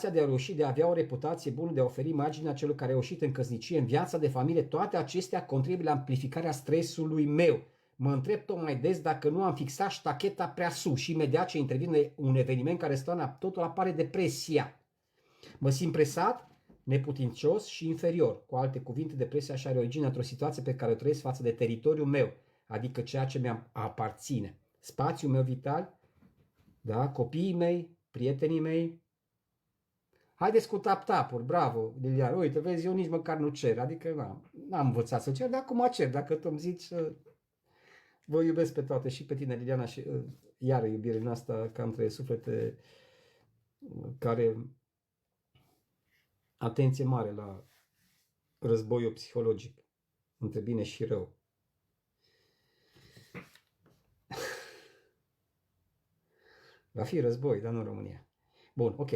de a reuși, de a avea o reputație bună, de a oferi imaginea celor care au reușit în căsnicie, în viața de familie, toate acestea contribuie la amplificarea stresului meu. Mă întreb tot mai des dacă nu am fixat ștacheta prea sus și imediat ce intervine un eveniment care stă totul apare depresia. Mă simt presat, neputincios și inferior. Cu alte cuvinte, depresia și are origine într-o situație pe care o trăiesc față de teritoriul meu, adică ceea ce mi aparține. Spațiul meu vital, da? Copiii mei, prietenii mei. Haideți cu tap-tap-uri, bravo, Lilian. Uite, vezi, eu nici măcar nu cer, adică n-am învățat să cer, dar acum cer, dacă tu îmi zici, vă iubesc pe toate și pe tine, Liliana, și iară iubirea noastră ca între suflete care atenție mare la războiul psihologic între bine și rău. Va fi război, dar nu în România. Bun, ok.